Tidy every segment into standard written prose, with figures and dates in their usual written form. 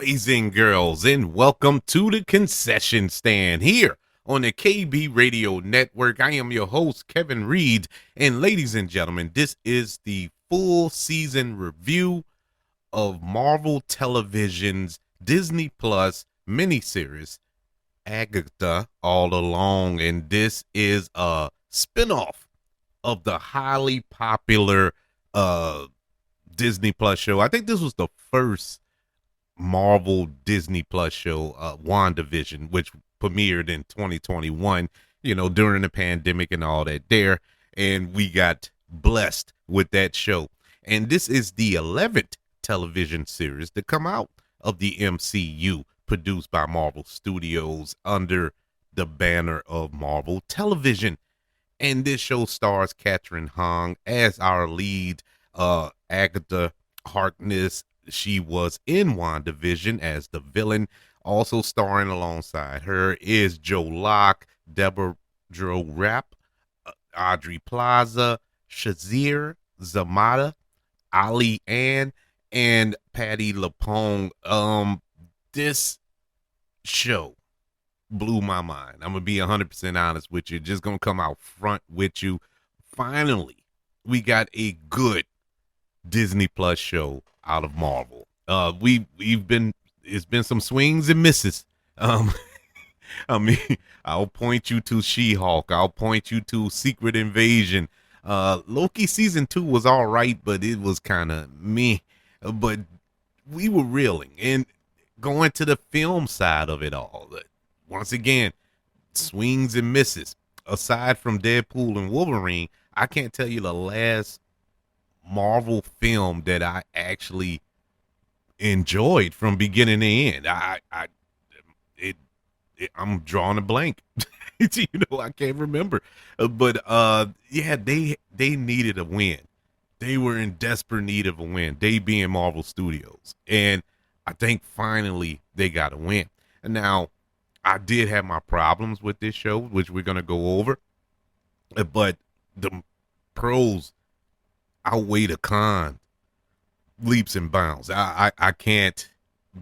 boys and girls, and welcome to the concession stand here on the KB Radio Network. I am your host, Kevin Reed, and ladies and gentlemen, this is the full season review of Marvel Television's Disney Plus miniseries, Agatha All Along, and this is a spinoff of the highly popular Disney Plus show. I think this was the first Marvel Disney Plus show, Wandavision, which premiered in 2021, during the pandemic and all that there. And we got blessed with that show. And this is the 11th television series to come out of the MCU, produced by Marvel Studios under the banner of Marvel Television. And this show stars Kathryn Hahn as our lead, Agatha Harkness. She was in WandaVision as the villain. Also starring alongside her is Joe Locke, Deborah Jo Rapp, Audrey Plaza, Shazir Zamata, Ali Ann, and Patty LaPone. This show blew my mind. I'm going to be 100% honest with you. Just going to come out front with you. Finally, we got a good Disney Plus show out of Marvel. It's been some swings and misses. I mean, I'll point you to She-Hulk. I'll point you to Secret Invasion. Loki season 2 was all right, but it was kind of meh. But we were reeling and going to the film side of it all. Once again, swings and misses. Aside from Deadpool and Wolverine, I can't tell you the last Marvel film that I actually enjoyed from beginning to end. I'm drawing a blank. I can't remember. But yeah, they needed a win. They were in desperate need of a win. They being Marvel Studios, and I think finally they got a win. And now, I did have my problems with this show, which we're gonna go over, but the pros outweigh the cons leaps and bounds. I can't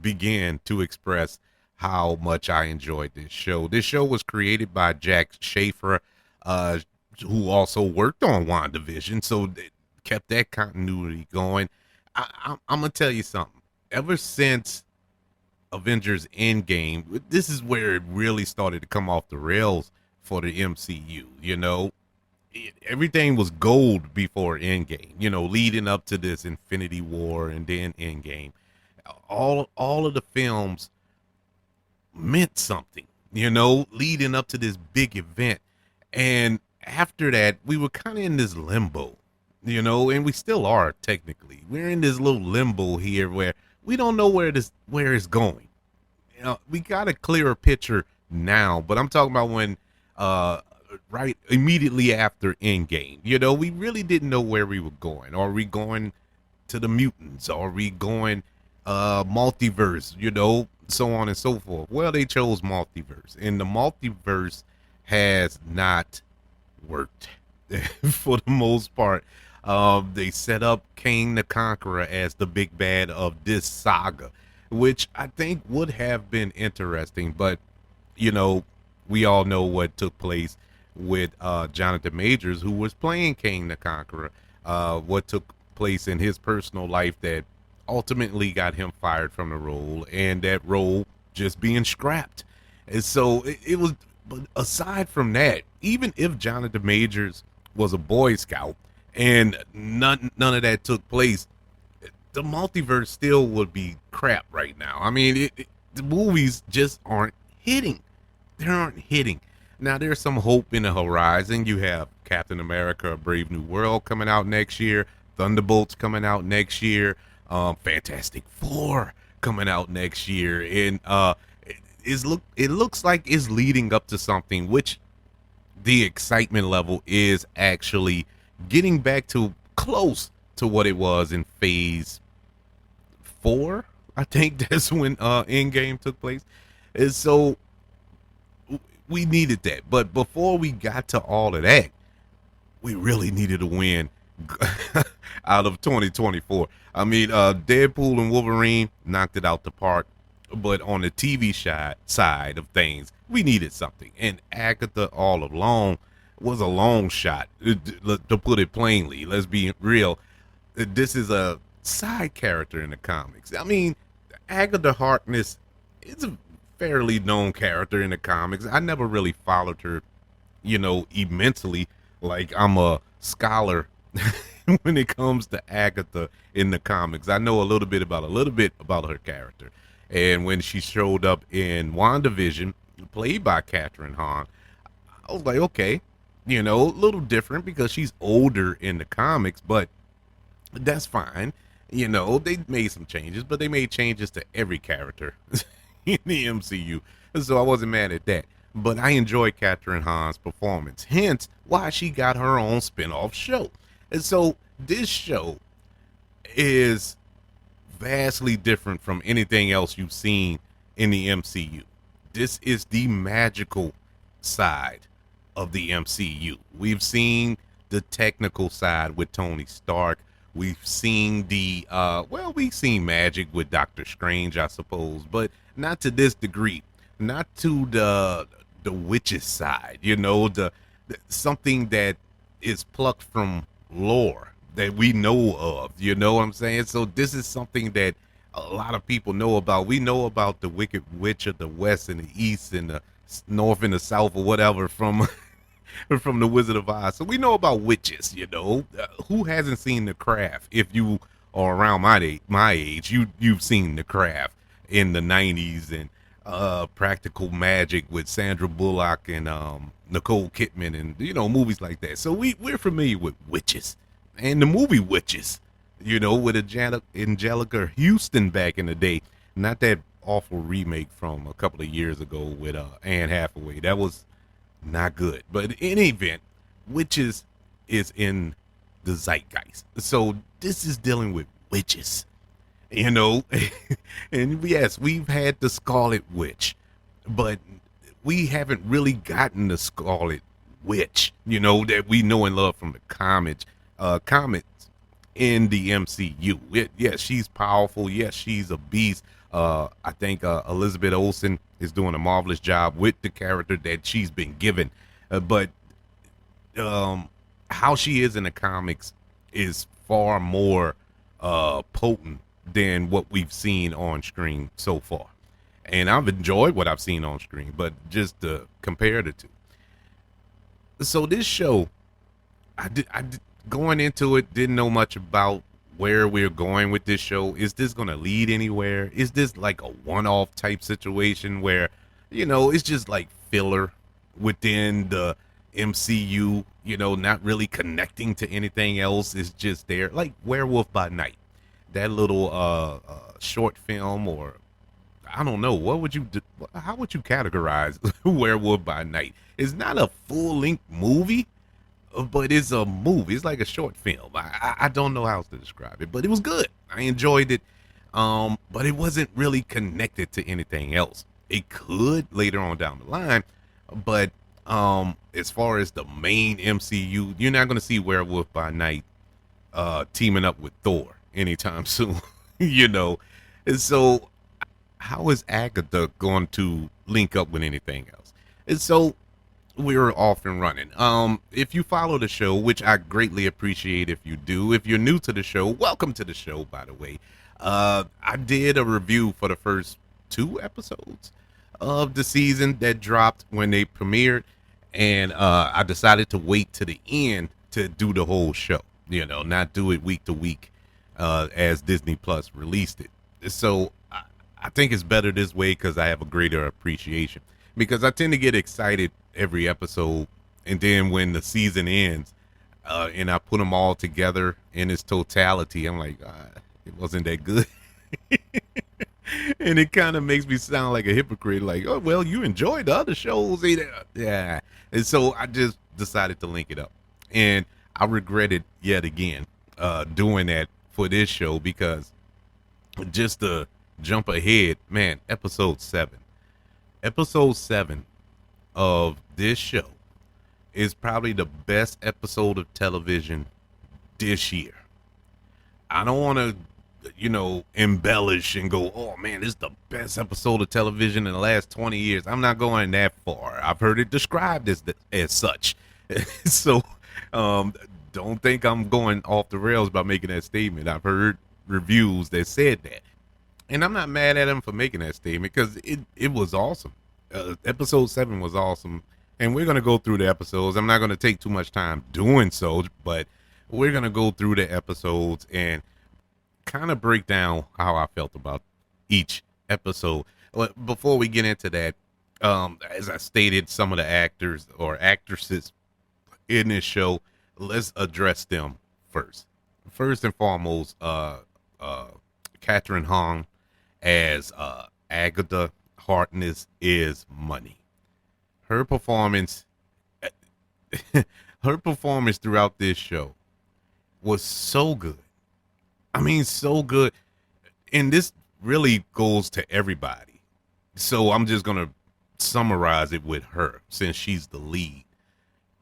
begin to express how much I enjoyed this show. This show was created by Jack Schaefer, who also worked on WandaVision, so they kept that continuity going. I'm gonna tell you something. Ever since Avengers Endgame, this is where it really started to come off the rails for the MCU. Everything was gold before Endgame, leading up to this Infinity War and then Endgame. All of the films meant something, leading up to this big event. And after that, we were kind of in this limbo, and we still are technically. We're in this little limbo here where we don't know where it's going. We got a clearer picture now, but I'm talking about when right immediately after Endgame. We really didn't know where we were going. Are we going to the mutants? Are we going multiverse? So on and so forth. Well, they chose multiverse, and the multiverse has not worked for the most part. They set up Kang the Conqueror as the big bad of this saga, which I think would have been interesting, but we all know what took place with Jonathan Majors, who was playing Kang the Conqueror, what took place in his personal life that ultimately got him fired from the role, and that role just being scrapped. And so it was, but aside from that, even if Jonathan Majors was a Boy Scout and none of that took place, the multiverse still would be crap right now. I mean, the movies just aren't hitting. They aren't hitting. Now, there's some hope in the horizon. You have Captain America, A Brave New World coming out next year, Thunderbolts coming out next year, Fantastic Four coming out next year, and it looks like it's leading up to something, which the excitement level is actually getting back to close to what it was in Phase 4. I think that's when Endgame took place, and so we needed that. But before we got to all of that, we really needed a win out of 2024. I mean, Deadpool and Wolverine knocked it out the park. but on the TV side of things, we needed something. And Agatha all along was a long shot, to put it plainly. Let's be real. This is a side character in the comics. I mean, Agatha Harkness is a fairly known character in the comics. I never really followed her, immensely. Like, I'm a scholar when it comes to Agatha in the comics. I know a little bit about her character. And when she showed up in WandaVision, played by Catherine Hahn, I was like, okay, a little different because she's older in the comics, but that's fine. They made some changes, but they made changes to every character in the MCU. So I wasn't mad at that. But I enjoyed Catherine Hahn's performance, hence why she got her own spinoff show. And so this show is vastly different from anything else you've seen in the MCU. This is the magical side of the MCU. We've seen the technical side with Tony Stark. We've seen we've seen magic with Doctor Strange, I suppose, but not to this degree. Not to the witches side, the something that is plucked from lore that we know of, you know what I'm saying? So this is something that a lot of people know about. We know about the Wicked Witch of the West and the East and the North and the South or whatever from from the Wizard of Oz. So we know about witches, who hasn't seen The Craft? If you are around my age, you've seen The Craft in the 90s, and Practical Magic with Sandra Bullock and Nicole Kidman, and movies like that. So we're familiar with witches and the movie Witches, with Angelica Houston back in the day. Not that awful remake from a couple of years ago with Anne Hathaway. That was not good. But in any event, Witches is in the zeitgeist. So this is dealing with witches. And yes, we've had the Scarlet Witch, but we haven't really gotten the Scarlet Witch, that we know and love from the comics in the MCU. Yes, she's powerful. Yes, she's a beast. I think Elizabeth Olsen is doing a marvelous job with the character that she's been given. But how she is in the comics is far more potent than what we've seen on screen so far. And I've enjoyed what I've seen on screen, but just to compare the two. So this show, I did going into it, didn't know much about where we're going with this show. Is this going to lead anywhere? Is this like a one-off type situation where, it's just like filler within the MCU, not really connecting to anything else? Is just there, like Werewolf by Night, that little short film, or I don't know, how would you categorize Werewolf by Night? It's not a full-length movie, but it's a movie. It's like a short film. I don't know how else to describe it, but it was good. I enjoyed it, but it wasn't really connected to anything else. It could later on down the line, but as far as the main MCU, you're not going to see Werewolf by Night teaming up with Thor anytime soon, And so how is Agatha going to link up with anything else? And so we're off and running. If you follow the show, which I greatly appreciate if you do. If you're new to the show, welcome to the show, by the way. I did a review for the first 2 episodes of the season that dropped when they premiered, and I decided to wait to the end to do the whole show, not do it week to week as Disney Plus released it. So I think it's better this way because I have a greater appreciation, because I tend to get excited every episode, and then when the season ends and I put them all together in its totality, I'm like, it wasn't that good. And it kind of makes me sound like a hypocrite, like, oh, well, you enjoyed the other shows. Yeah. And so I just decided to link it up, and I regretted yet again doing that for this show, because just to jump ahead, man, episode 7 of this show is probably the best episode of television this year. I don't want to embellish and go, oh man, this is the best episode of television in the last 20 years. I'm not going that far. I've heard it described as such. So um, don't think I'm going off the rails by making that statement. I've heard reviews that said that. And I'm not mad at him for making that statement because it was awesome. Episode 7 was awesome. And we're going to go through the episodes. I'm not going to take too much time doing so, but we're going to go through the episodes and kind of break down how I felt about each episode. But before we get into that, as I stated, some of the actors or actresses in this show, let's address them first. First and foremost, Catherine Hong as Agatha Harkness is money. Her performance, her performance throughout this show was so good. I mean, so good. And this really goes to everybody. So I'm just going to summarize it with her since she's the lead.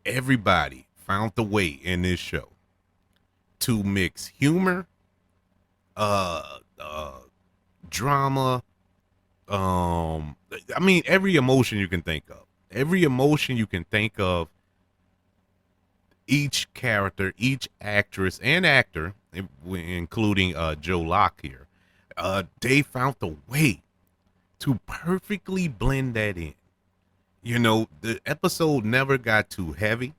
Everybody found the way in this show to mix humor, drama, I mean, every emotion you can think of. Every emotion you can think of, each character, each actress and actor, including Joe Locke here, they found the way to perfectly blend that in. The episode never got too heavy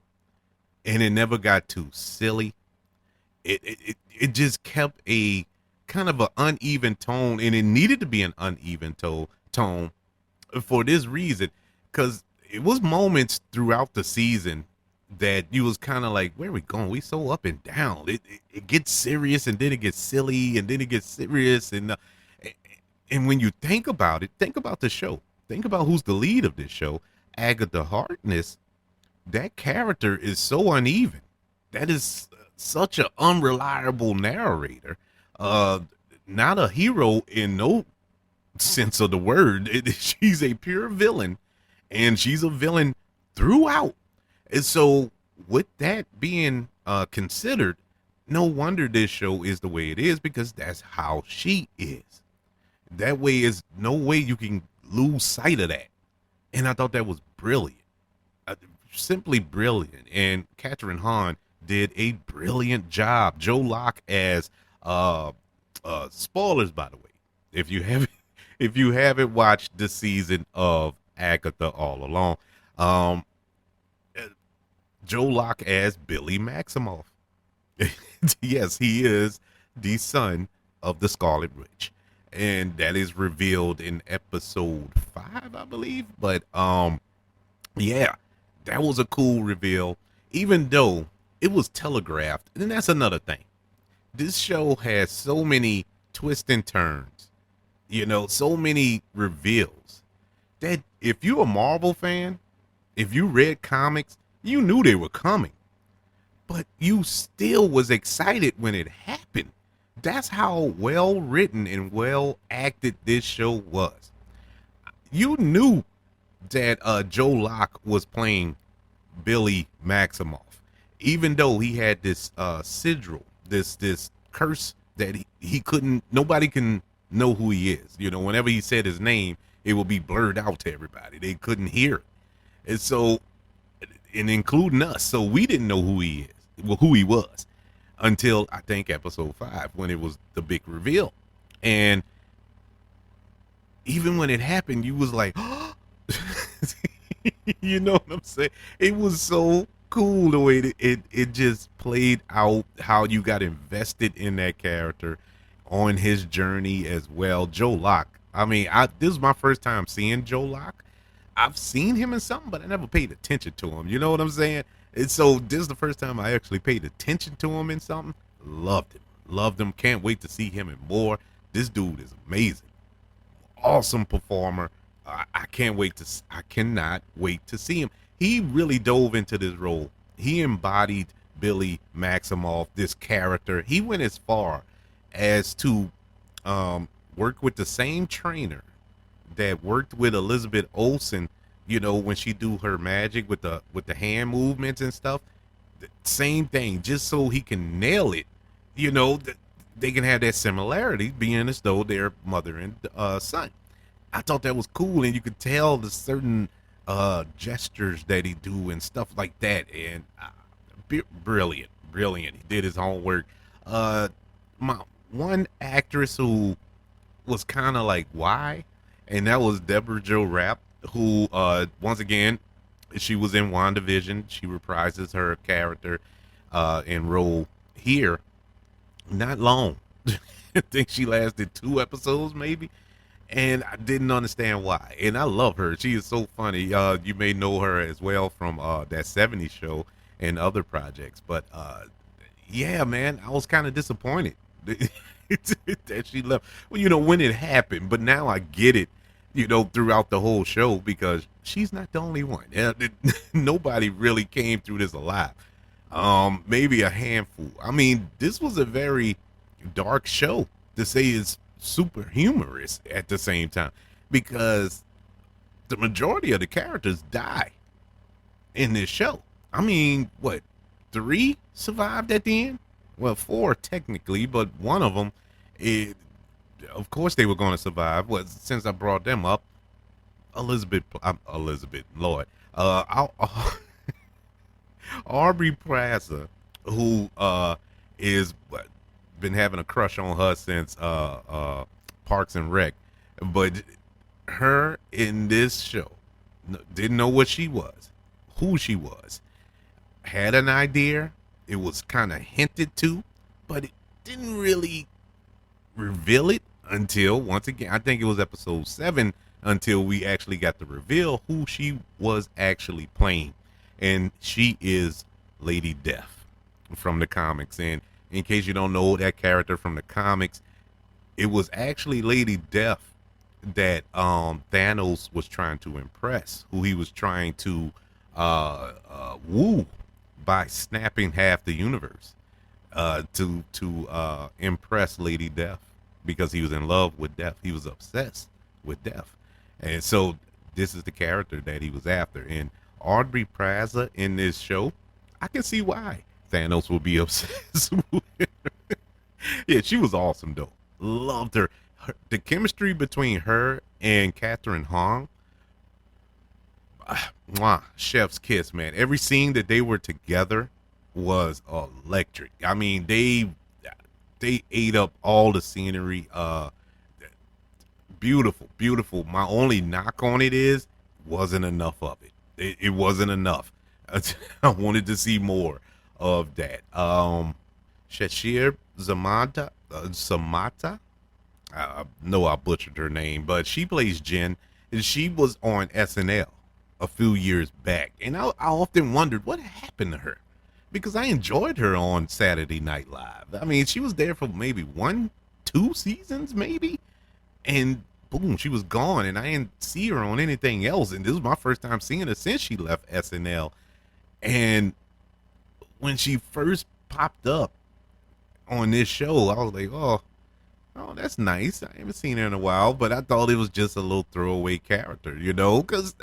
and it never got too silly. It just kept a kind of an uneven tone, and it needed to be an uneven tone for this reason, because it was moments throughout the season that you was kind of like, where are we going? We so up and down. It gets serious and then it gets silly and then it gets serious, and when you think about it, think about the show. Think about who's the lead of this show, Agatha Harkness. That character is so uneven. That is such an unreliable narrator. Not a hero in no sense of the word. She's a pure villain, and she's a villain throughout. And so with that being considered, no wonder this show is the way it is, because that's how she is. That way is no way you can lose sight of that. And I thought that was brilliant. Simply brilliant. And Catherine Hahn did a brilliant job. Joe Locke as spoilers, by the way. If you haven't watched the season of Agatha all along, Joe Locke as Billy Maximoff. Yes, he is the son of the Scarlet Witch, and that is revealed in episode 5, I believe. But yeah, that was a cool reveal, even though it was telegraphed. And that's another thing. This show has so many twists and turns, so many reveals, that if you're a Marvel fan, if you read comics, you knew they were coming, but you still was excited when it happened. That's how well written and well acted this show was. You knew that Joe Locke was playing Billy Maximoff, even though he had this sigil, this curse that he couldn't, nobody can know who he is. Whenever he said his name, it would be blurred out to everybody. They couldn't hear it. And so, and including us, so we didn't know who he was until I think episode 5, when it was the big reveal. And even when it happened, you was like, oh. You know what I'm saying? It was so cool the way it just played out, how you got invested in that character on his journey as well. Joe Locke. I mean, this is my first time seeing Joe Locke. I've seen him in something, but I never paid attention to him. You know what I'm saying? And so this is the first time I actually paid attention to him in something. Loved him. Can't wait to see him in more. This dude is amazing. Awesome performer. I cannot wait to see him. He really dove into this role. He embodied Billy Maximoff, this character. He went as far as to work with the same trainer that worked with Elizabeth Olsen, when she do her magic with the hand movements and stuff. The same thing, just so he can nail it. they can have that similarity, being as though they're mother and son. I thought that was cool, and you could tell the certain gestures that he do and stuff like that, and brilliant, brilliant. He did his homework. My one actress who was kind of like why, and that was Deborah Jo Rapp, who once again she was in WandaVision. She reprises her character and role here. Not long. I think she lasted 2 episodes, maybe, and I didn't understand why. And I love her. She is so funny. You may know her as well from that '70s show and other projects. But yeah, man, I was kind of disappointed that she left. Well, when it happened, but now I get it. Throughout the whole show, because she's not the only one. Yeah, nobody really came through this alive. Maybe a handful. I mean, this was a very dark show, to say it's super humorous at the same time, because the majority of the characters die in this show. I mean, what, 3 survived at the end? Well, 4 technically, but one of them, of course they were going to survive. Well, since I brought them up, Elizabeth Lloyd, Aubrey Plaza, who is been having a crush on her since Parks and Rec, but her in this show didn't know what she was, who she was, had an idea. It was kind of hinted to, but it didn't really reveal it until, once again, I think it was episode 7, until we actually got to reveal who she was actually playing. And she is Lady Death from the comics. And in case you don't know that character from the comics, it was actually Lady Death that Thanos was trying to impress, who he was trying to woo by snapping half the universe to impress Lady Death, because he was in love with Death. He was obsessed with Death. And so this is the character that he was after. And Aubrey Plaza in this show, I can see why Thanos will be obsessed with her. Yeah, she was awesome though. Loved her. The chemistry between her and Catherine Hong, mwah, chef's kiss, man. Every scene that they were together was electric. I mean, they ate up all the scenery. Beautiful, beautiful. My only knock on it is wasn't enough of it. It wasn't enough. I wanted to see more of that. Shashir Samata. I know I butchered her name, but she plays Jen, and she was on SNL a few years back, and I often wondered what happened to her, because I enjoyed her on Saturday Night Live. I mean, she was there for maybe 1-2 seasons, maybe, and boom, she was gone, and I didn't see her on anything else. And this was my first time seeing her since she left SNL. And when she first popped up on this show, I was like, oh, that's nice. I haven't seen her in a while, but I thought it was just a little throwaway character, because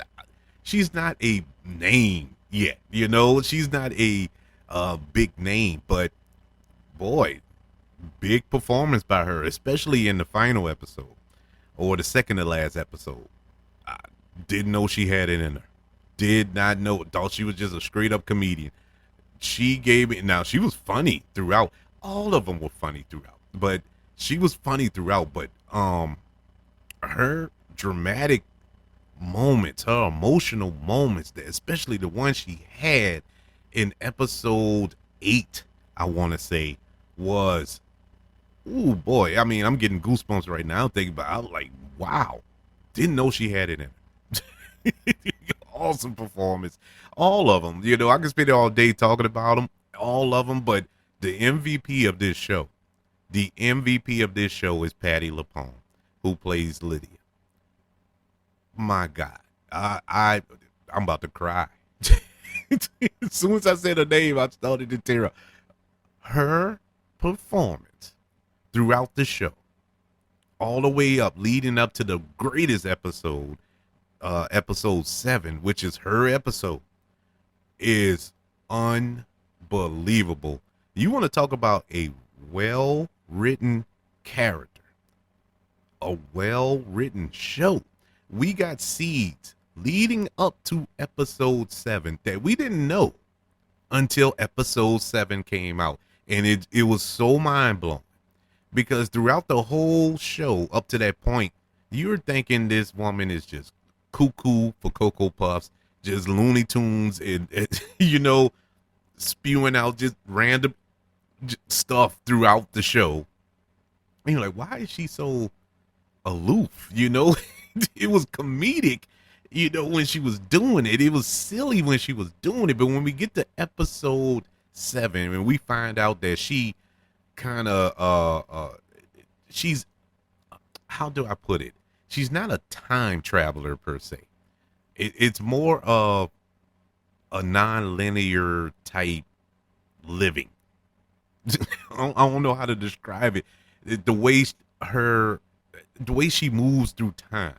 she's not a name yet, she's not a big name, but boy, big performance by her, especially in the final episode, or the second to last episode. I didn't know she had it in her. Did not know. Thought she was just a straight up comedian. She gave me, now she was funny throughout. All of them were funny throughout, but she was funny throughout. But her dramatic moments, her emotional moments, especially the one she had in episode 8, I want to say, was, ooh boy. I mean, I'm getting goosebumps right now thinking about it. I was like, wow, didn't know she had it in her. Awesome performance, all of them. I can spend all day talking about them, all of them. But the MVP of this show, is Patti LuPone, who plays Lydia. My God, I'm about to cry. As soon as I said her name, I started to tear up. Her performance throughout the show, all the way up, leading up to the greatest episode, episode 7, which is her episode, is unbelievable. You want to talk about a well written character, a well written show. We got seeds leading up to episode 7 that we didn't know until episode 7 came out. And it was so mind blowing because throughout the whole show up to that point, you're thinking this woman is just cuckoo for Cocoa Puffs, just Looney Tunes and spewing out just random stuff throughout the show. And you're like, why is she so aloof? It was comedic, when she was doing it. It was silly when she was doing it. But when we get to episode 7 and we find out that she kind of, she's, how do I put it? She's not a time traveler per se. It's more of a non-linear type living. I don't know how to describe it. The way she moves through time.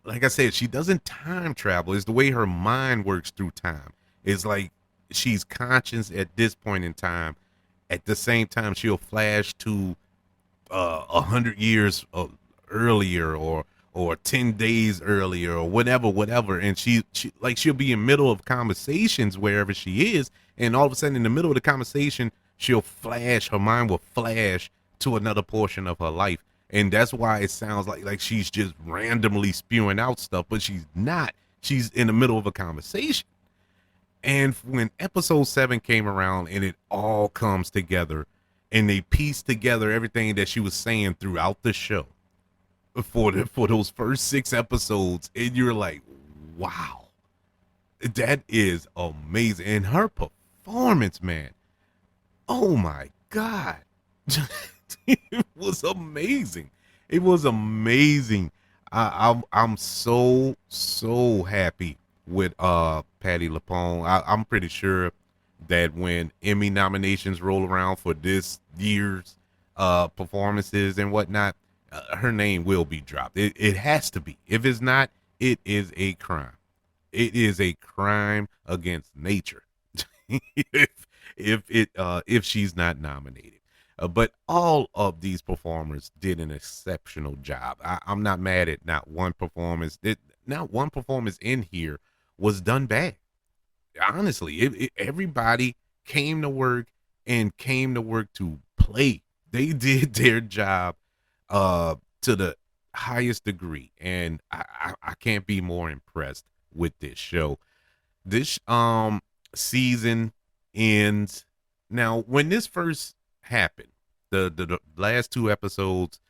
Like I said, she doesn't time travel. It's the way her mind works through time. It's like she's conscious at this point in time. At the same time, she'll flash to 100 years earlier or 10 days earlier or whatever. And she'll be in middle of conversations wherever she is. And all of a sudden in the middle of the conversation, her mind will flash to another portion of her life. And that's why it sounds like she's just randomly spewing out stuff, but she's not. She's in the middle of a conversation. And when episode 7 came around and it all comes together and they piece together everything that she was saying throughout the show for those first 6 episodes, and you're like, wow, that is amazing. And her performance, man, oh my God. It was amazing. It was amazing. I'm so happy with Patti LuPone. I'm pretty sure that when Emmy nominations roll around for this year's performances and whatnot, her name will be dropped. It has to be. If it's not, it is a crime. It is a crime against nature if she's not nominated. But all of these performers did an exceptional job. I'm not mad at not one performance. Not one performance in here was done bad. Honestly, everybody came to work to play. They did their job to the highest degree, and I can't be more impressed with this show. This season ends now. When this first happened, the last 2 episodes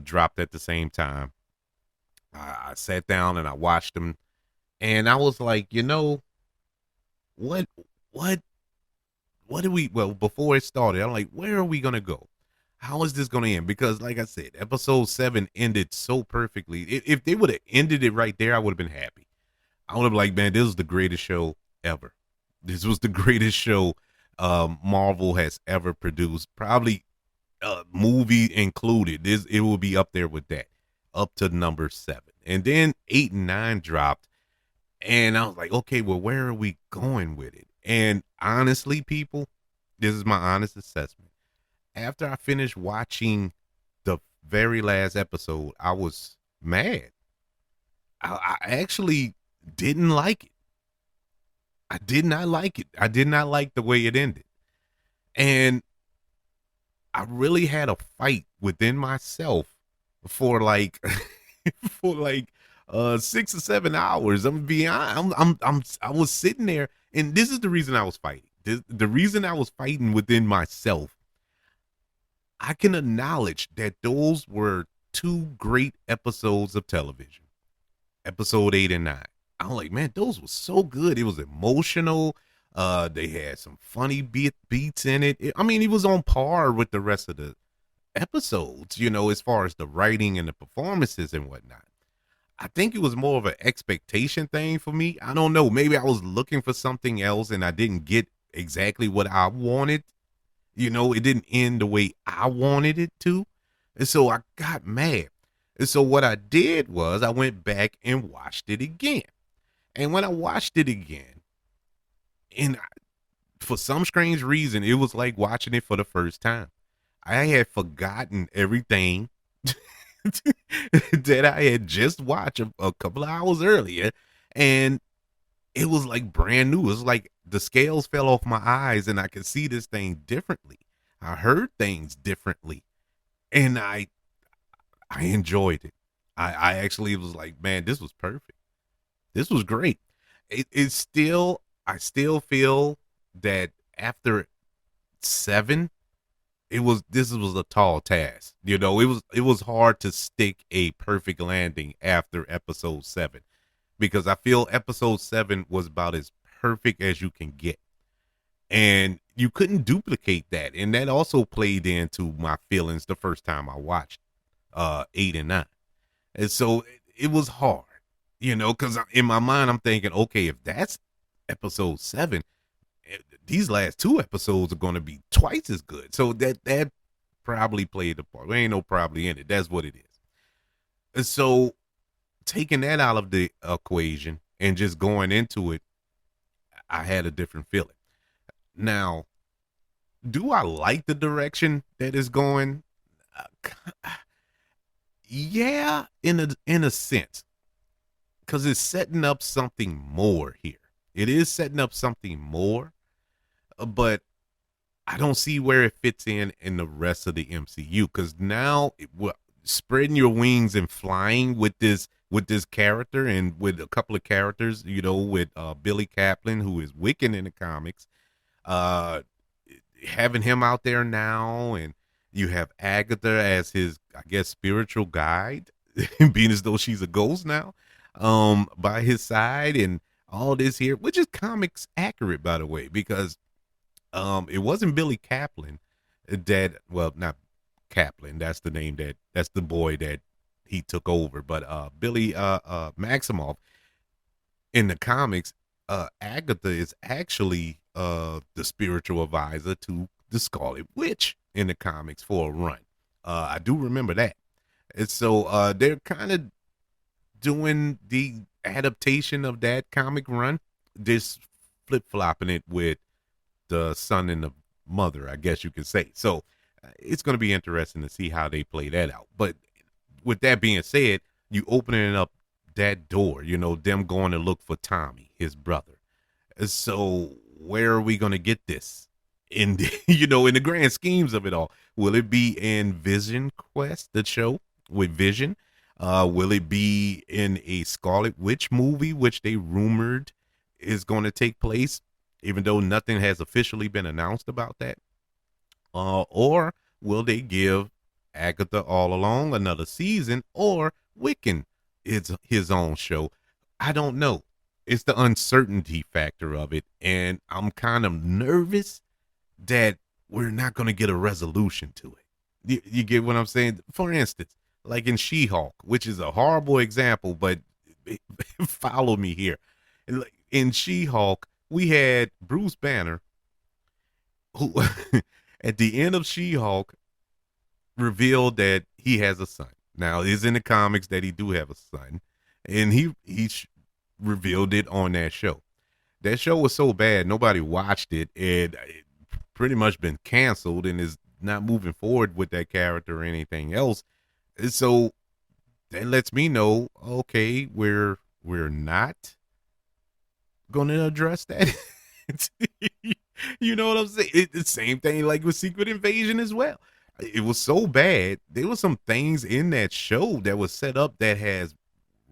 dropped at the same time. I sat down and I watched them, and I was like, what do we? Well, before it started, I'm like, where are we gonna go? How is this gonna end? Because, like I said, episode 7 ended so perfectly. If they would have ended it right there, I would have been happy. I would have been like, man, this was the greatest show ever. This was the greatest show Marvel has ever produced, probably movie included. It will be up there with that, up to number 7. And then 8 and 9 dropped, and I was like, okay, well, where are we going with it? And honestly, people, this is my honest assessment. After I finished watching the very last episode, I was mad. I actually didn't like it. I did not like it. I did not like the way it ended. And I really had a fight within myself for like 6 or 7 hours. I'm being honest. I was sitting there, and this is the reason I was fighting. The reason I was fighting within myself. I can acknowledge that those were 2 great episodes of television. Episode 8 and 9. I'm like, man, those were so good. It was emotional. They had some funny beats in it. I mean, it was on par with the rest of the episodes, as far as the writing and the performances and whatnot. I think it was more of an expectation thing for me. I don't know. Maybe I was looking for something else and I didn't get exactly what I wanted. It didn't end the way I wanted it to. And so I got mad. And so what I did was I went back and watched it again. And when I watched it again, and for some strange reason, it was like watching it for the first time. I had forgotten everything that I had just watched a couple of hours earlier, and it was like brand new. It was like the scales fell off my eyes, and I could see this thing differently. I heard things differently, and I enjoyed it. I actually was like, man, this was perfect. This was great. It's still, I still feel that after seven, it was this was a tall task. You know, it was hard to stick a perfect landing after episode seven, because I feel episode seven was about as perfect as you can get, and you couldn't duplicate that. And that also played into my feelings the first time I watched eight and nine. And so it was hard, because in my mind I'm thinking, okay, if that's episode seven, these last two episodes are going to be twice as good. So that probably played a part. There ain't no probably in it. That's what it is. And so taking that out of the equation and just going into it, I had a different feeling. Now, do I like the direction that it's going? Yeah, in a sense, because it's setting up something more here. It is setting up something more, but I don't see where it fits in the rest of the MCU. Because now, spreading your wings and flying with this character and with a couple of characters, with Billy Kaplan, who is Wiccan in the comics, uh, having him out there now, and you have Agatha as his, I guess, spiritual guide, being as though she's a ghost now, by his side, and all this here, which is comics accurate, by the way, because it wasn't Billy Kaplan that, well, not Kaplan, that's the boy that he took over, but Billy Maximoff in the comics, Agatha is actually the spiritual advisor to the Scarlet Witch in the comics for a run. I do remember that. And so they're kind of doing the adaptation of that comic run, just flip flopping it with the son and the mother, I guess you could say. So it's going to be interesting to see how they play that out. But with that being said, you opening up that door, them going to look for Tommy, his brother. So where are we going to get this? In in the grand schemes of it all, will it be in Vision Quest, the show with Vision? Will it be in a Scarlet Witch movie, which they rumored is going to take place, even though nothing has officially been announced about that? Or will they give Agatha All Along another season, or Wiccan is his own show? I don't know. It's the uncertainty factor of it, and I'm kind of nervous that we're not going to get a resolution to it. You get what I'm saying? For instance, like in She-Hulk, which is a horrible example, but follow me here. In She-Hulk, we had Bruce Banner, who at the end of She-Hulk revealed that he has a son. Now, it's in the comics that he do have a son, and he revealed it on that show. That show was so bad, nobody watched it, and it pretty much been canceled and is not moving forward with that character or anything else. And so that lets me know, okay, we're not going to address that. You know what I'm saying? It's the same thing like with Secret Invasion as well. It was so bad. There were some things in that show that was set up that has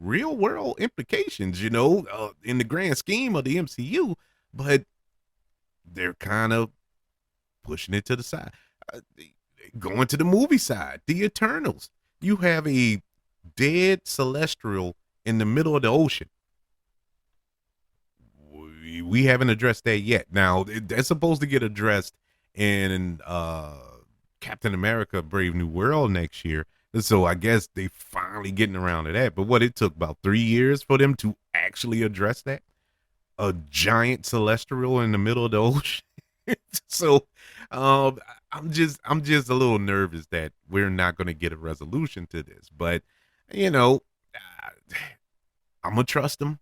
real world implications, in the grand scheme of the MCU, but they're kind of pushing it to the side. Going to the movie side, the Eternals. You have a dead celestial in the middle of the ocean. We haven't addressed that yet. Now, that's supposed to get addressed in Captain America Brave New World next year. So I guess they finally getting around to that. But what, it took about 3 years for them to actually address that? A giant celestial in the middle of the ocean. So I'm just a little nervous that we're not going to get a resolution to this. But I'm gonna trust them.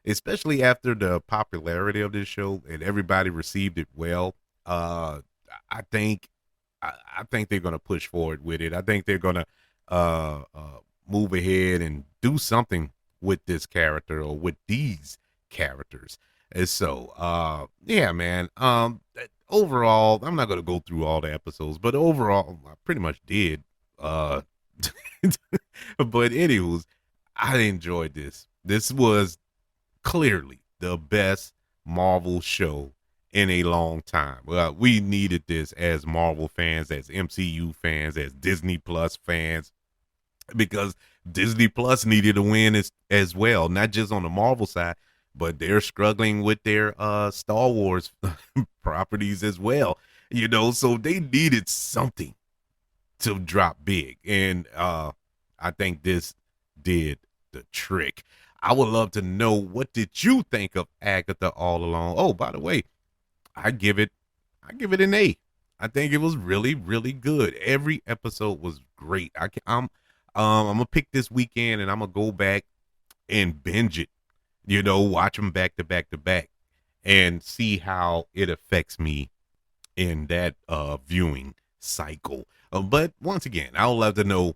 Especially after the popularity of this show and everybody received it well. I think I think they're gonna push forward with it. I think they're gonna move ahead and do something with this character or with these characters. And so, yeah, man. Overall, I'm not gonna go through all the episodes, but overall, I pretty much did. Uh, but anywho's, I enjoyed this. This was clearly the best Marvel show in a long time. Well, we needed this as Marvel fans, as MCU fans, as Disney Plus fans, because Disney Plus needed a win as well, not just on the Marvel side, but they're struggling with their Star Wars properties as well. So they needed something to drop big, and I think this did the trick. I would love to know, what did you think of Agatha all along? Oh, by the way, I give it an A. I think it was really, really good. Every episode was great. I'm gonna pick this weekend and I'm gonna go back and binge it. Watch them back to back to back, and see how it affects me in that viewing cycle. But once again, I would love to know,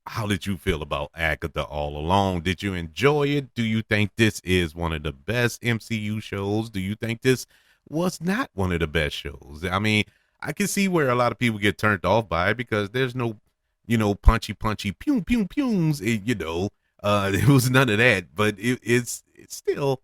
how did you feel about Agatha all along? Did you enjoy it? Do you think this is one of the best MCU shows? Do you think this was not one of the best shows? I mean, I can see where a lot of people get turned off by it, because there's no, punchy, pew, pew, pews. There was none of that, but it's still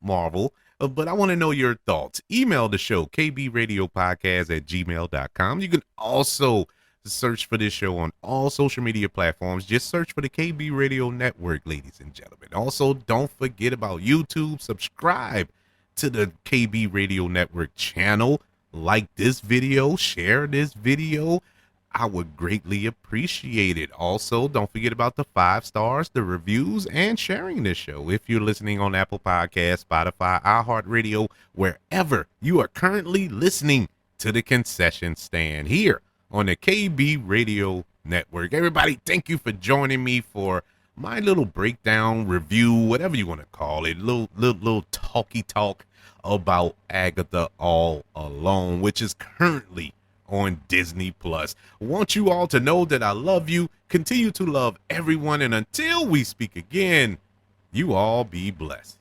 Marvel. But I want to know your thoughts. Email the show, kbradiopodcast@gmail.com. You can also search for this show on all social media platforms. Just search for the KB Radio Network, ladies and gentlemen. Also, don't forget about YouTube. Subscribe to the KB Radio Network channel. Like this video, share this video. I would greatly appreciate it. Also, don't forget about the 5 stars, the reviews, and sharing this show. If you're listening on Apple Podcasts, Spotify, iHeartRadio, wherever you are currently listening to the Concession Stand here on the KB Radio Network. Everybody, thank you for joining me for my little breakdown, review, whatever you want to call it, little talky talk about Agatha All Alone, which is currently on Disney Plus. I want you all to know that I love you, continue to love everyone, and until we speak again, you all be blessed.